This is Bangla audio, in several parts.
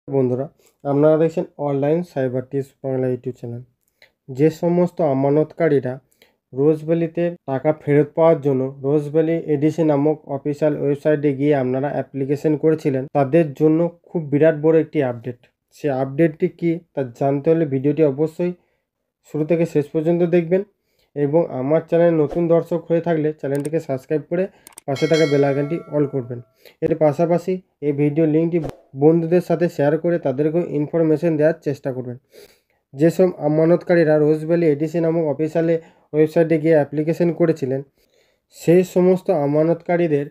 বন্ধুরা, আপনারা দেখছেন online cyber tips Bangla YouTube channel. যে সমস্ত আমানতকারীরা রোজভ্যালিতে টাকা ফেরত পাওয়ার জন্য রোজভ্যালি এডিসি নামক অফিসিয়াল ওয়েবসাইটে গিয়ে আপনারা অ্যাপ্লিকেশন করেছিলেন, তাদের জন্য খুব বিরাট বড় একটি আপডেট। সে আপডেটটি কী তা জানতে হলে ভিডিওটি অবশ্যই শুরু থেকে শেষ পর্যন্ত দেখবেন এবং আমার চ্যানেল নতুন দর্শক হয়ে থাকলে চ্যানেলটিকে সাবস্ক্রাইব করে পাশে থাকা বেল আইকনটি অল করবেন। এর পাশাপাশি এই ভিডিও লিঙ্কটি বন্ধুদের সাথে শেয়ার করে তাদেরকেও ইনফরমেশন দেওয়ার চেষ্টা করবেন। যেসব আমানতকারীরা রোজভ্যালি এডিসি নামক অফিসিয়াল ওয়েবসাইটে গিয়ে অ্যাপ্লিকেশন করেছিলেন, সেই সমস্ত আমানতকারীদের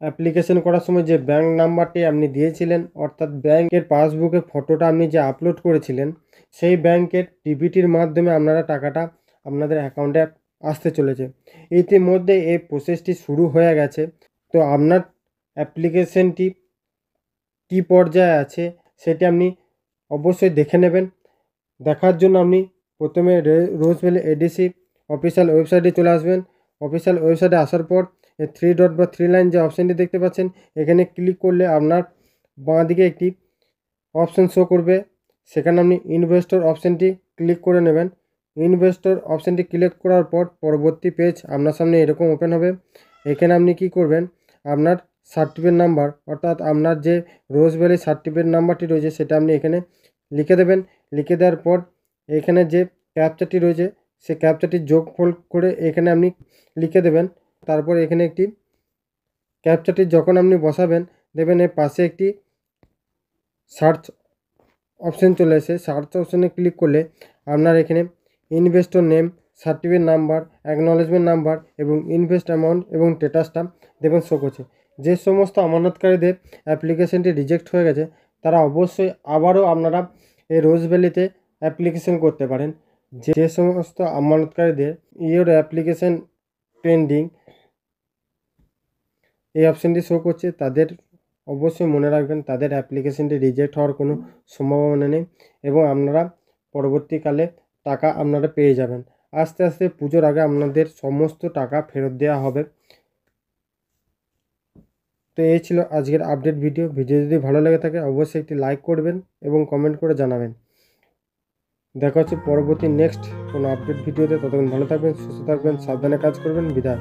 অ্যাপ্লিকেশন করার সময় যে ব্যাঙ্ক নাম্বারটি আপনি দিয়েছিলেন, অর্থাৎ ব্যাংকের পাসবুকে ফটোটা আপনি যে আপলোড করেছিলেন, সেই ব্যাংকের ডিবিটির মাধ্যমে আপনারা টাকাটা আপনাদের অ্যাকাউন্টে আসতে চলেছে। ইতিমধ্যে এই প্রসেসটি শুরু হয়ে গেছে। তো আপনার অ্যাপ্লিকেশনটি কী পর্যায়ে আছে সেটি আপনি অবশ্যই দেখে নেবেন। দেখার জন্য আপনি প্রথমে রোজভ্যালি এডিসি অফিসিয়াল ওয়েবসাইটে চলে আসবেন। অফিসিয়াল ওয়েবসাইটে আসার পর এই 3 ডট বা 3 লাইন যে অপশানটি দেখতে পাচ্ছেন, এখানে ক্লিক করলে আপনার বাঁ দিকে একটি অপশান শো করবে। সেখানে আপনি ইনভেস্টর অপশানটি ক্লিক করে নেবেন। ইনভেস্টর অপশানটি ক্লিক করার পর পরবর্তী পেজ আপনার সামনে এরকম ওপেন হবে। এখানে আপনি কি করবেন, আপনার সার্টিফিকেট নাম্বার, অর্থাৎ আপনার যে রোজভ্যালি সার্টিফিকেট নাম্বারটি রয়েছে সেটা আপনি এখানে লিখে দেবেন। লিখে দেওয়ার পর এখানে যে ক্যাপচাটি রয়েছে সেই ক্যাপচাটি যোগফল করে এখানে আপনি লিখে দেবেন। তারপর এখানে একটি ক্যাপচাটি যখন আপনি বসাবেন, দেখবেন এর পাশে একটি সার্চ অপশান চলে এসে সার্চ অপশানে ক্লিক করলে আপনার এখানে investor name, certificate number, acknowledgement number এবং ইনভেস্ট অ্যামাউন্ট এবং স্ট্যাটাসটা দেখবেন শো করছে। যে সমস্ত আমানতকারীদের অ্যাপ্লিকেশনটি রিজেক্ট হয়ে গেছে, তারা অবশ্যই আবারও আপনারা এই রোজভ্যালিতে অ্যাপ্লিকেশন করতে পারেন। যে সমস্ত আমানতকারীদের ইওর অ্যাপ্লিকেশন পেন্ডিং এই অপশানটি শো করছে, তাদের অবশ্যই মনে রাখবেন তাদের অ্যাপ্লিকেশনটি রিজেক্ট হওয়ার কোনো সম্ভাবনা নেই এবং আপনারা পরবর্তীকালে টাকা আপনারা পেয়ে যাবেন। আস্তে আস্তে পুজোর আগে আপনাদের সমস্ত টাকা ফেরত দেওয়া হবে। তো এই ছিল আজকের আপডেট ভিডিও। যদি ভালো লেগে থাকে অবশ্যই একটি লাইক করবেন এবং কমেন্ট করে জানাবেন। দেখা হচ্ছে পরবর্তী নেক্সট কোনো আপডেট ভিডিওতে। ততক্ষণ ভালো থাকবেন, সুস্থ থাকবেন, সাবধানে কাজ করবেন। বিদায়।